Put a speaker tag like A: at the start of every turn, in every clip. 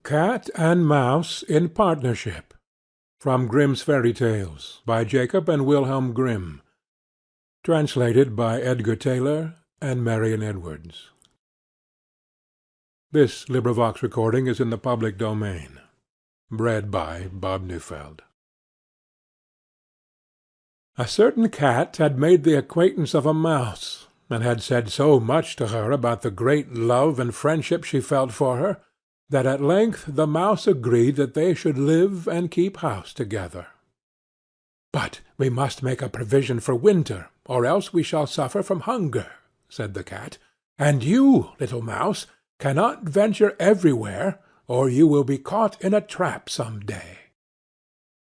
A: Cat and Mouse in Partnership. From Grimm's Fairy Tales, by Jacob and Wilhelm Grimm. Translated by Edgar Taylor and Marion Edwards. This recording is in the public domain. Read by Bob Neufeld. A certain cat had made the acquaintance of a mouse, and had said so much to her about the great love and friendship she felt for her, that at length the mouse agreed that they should live and keep house together. "But we must make a provision for winter, or else we shall suffer from hunger," said the cat, "and you, little mouse, cannot venture everywhere, or you will be caught in a trap some day."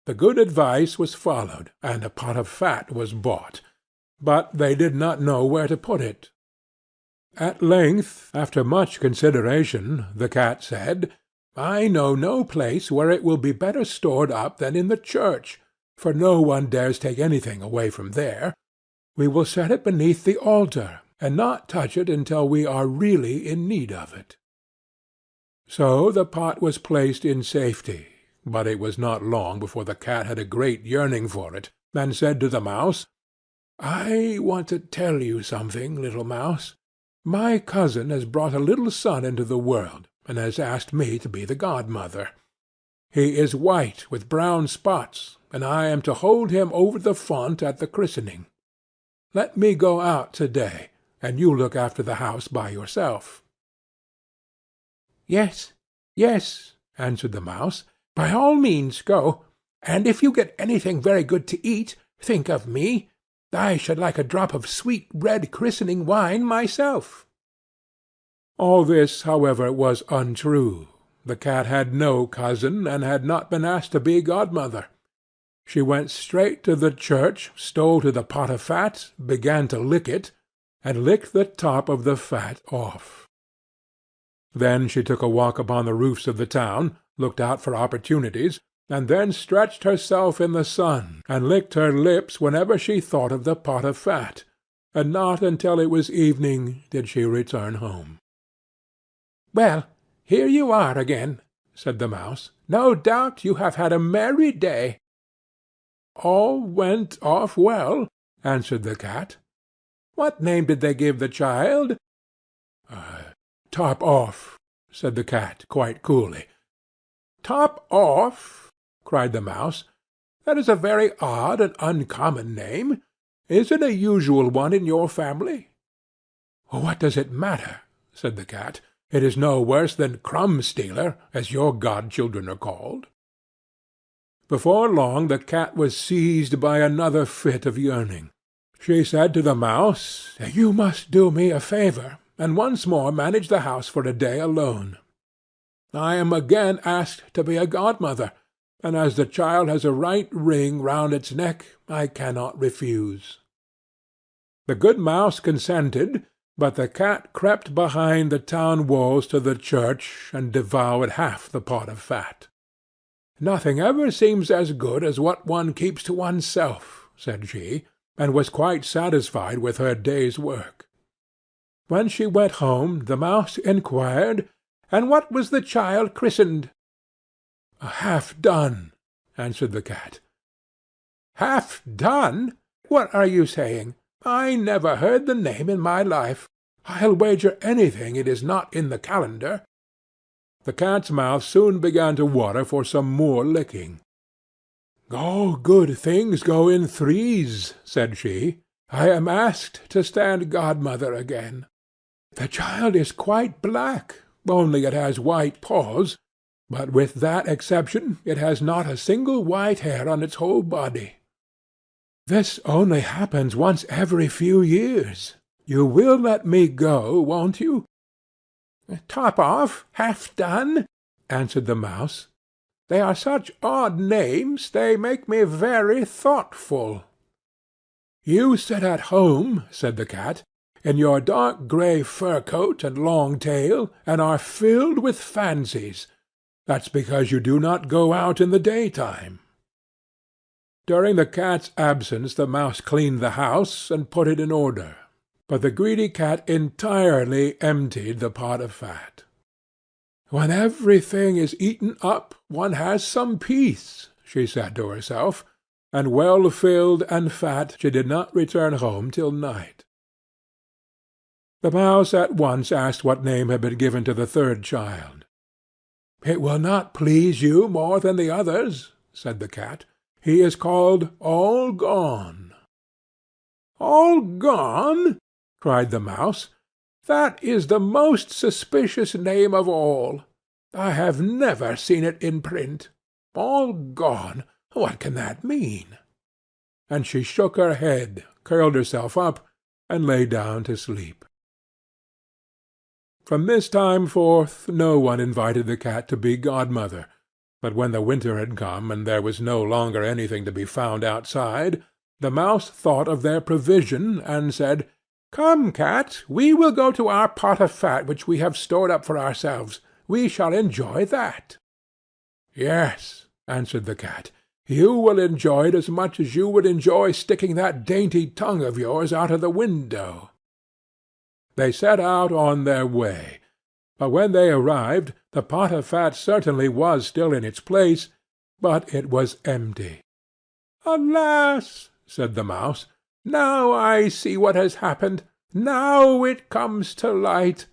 A: The good advice was followed, and a pot of fat was bought, but they did not know where to put it. At length, after much consideration, the cat said, "I know no place where it will be better stored up than in the church, for no one dares take anything away from there. We will set it beneath the altar, and not touch it until we are really in need of it." So the pot was placed in safety, but it was not long before the cat had a great yearning for it, and said to the mouse, "I want to tell you something, little mouse. My cousin has brought a little son into the world, and has asked me to be the godmother. He is white with brown spots, and I am to hold him over the font at the christening. Let me go out to-day, and you look after the house by yourself." "Yes, yes," answered the mouse, "by all means go, and if you get anything very good to eat, think of me. I should like a drop of sweet red christening wine myself." All this, however, was untrue. The cat had no cousin, and had not been asked to be godmother. She went straight to the church, stole to the pot of fat, began to lick it, and licked the top of the fat off. Then she took a walk upon the roofs of the town, looked out for opportunities, and then stretched herself in the sun, and licked her lips whenever she thought of the pot of fat, and not until it was evening did she return home. "Well, here you are again," said the mouse. "No doubt you have had a merry day." "All went off well," answered the cat. "What name did they give the child?" "Top off," said the cat, quite coolly. "Top off!" cried the mouse. "That is a very odd and uncommon name. Is it a usual one in your family?" "What does it matter?" said the cat. "It is no worse than Crumb-stealer, as your godchildren are called." Before long the cat was seized by another fit of yearning. She said to the mouse, "You must do me a favour, and once more manage the house for a day alone. I am again asked to be a godmother, and as the child has a right ring round its neck, I cannot refuse." The good mouse consented, but the cat crept behind the town walls to the church, and devoured half the pot of fat. "Nothing ever seems as good as what one keeps to oneself," said she, and was quite satisfied with her day's work. When she went home, the mouse inquired, "And what was the child christened?" "Half done," answered the cat. "Half done! What are you saying? I never heard the name in my life. I'll wager anything it is not in the calendar." The cat's mouth soon began to water for some more licking. "All good things go in threes," said she. "I am asked to stand godmother again. The child is quite black, only it has white paws, but with that exception it has not a single white hair on its whole body. This only happens once every few years. You will let me go, won't you?" "Top off, half done," answered the mouse. "They are such odd names, they make me very thoughtful." "You sit at home," said the cat, "in your dark grey fur coat and long tail, and are filled with fancies. That's because you do not go out in the daytime." During the cat's absence the mouse cleaned the house and put it in order, but the greedy cat entirely emptied the pot of fat. "When everything is eaten up, one has some peace," she said to herself, and well filled and fat she did not return home till night. The Mouse at once asked what name had been given to the third child. "It will not please you more than the others," said the Cat. "He is called All Gone." "All Gone!" cried the Mouse. "That is the most suspicious name of all. I have never seen it in print. All Gone! What can that mean?" And she shook her head, curled herself up, and lay down to sleep. From this time forth no one invited the Cat to be godmother, but when the winter had come, and there was no longer anything to be found outside, the Mouse thought of their provision, and said, "Come, Cat, we will go to our pot of fat which we have stored up for ourselves. We shall enjoy that." "Yes," answered the Cat, "you will enjoy it as much as you would enjoy sticking that dainty tongue of yours out of the window." They set out on their way, but when they arrived the pot of fat certainly was still in its place, but it was empty. "Alas!" said the Mouse, "now I see what has happened. Now it comes to light.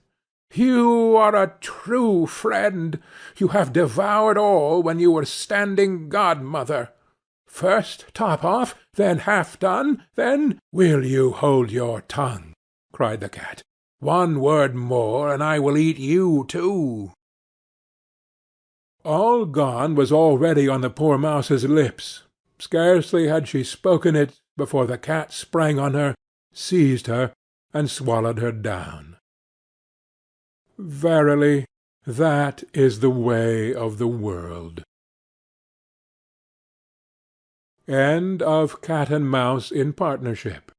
A: You are a true friend. You have devoured all when you were standing godmother. First top off, then half done, then—" "Will you hold your tongue?" cried the Cat. "One word more, and I will eat you too." All Gone was already on the poor Mouse's lips. Scarcely had she spoken it, before the Cat sprang on her, seized her, and swallowed her down. Verily, that is the way of the world. End of Cat and Mouse in Partnership,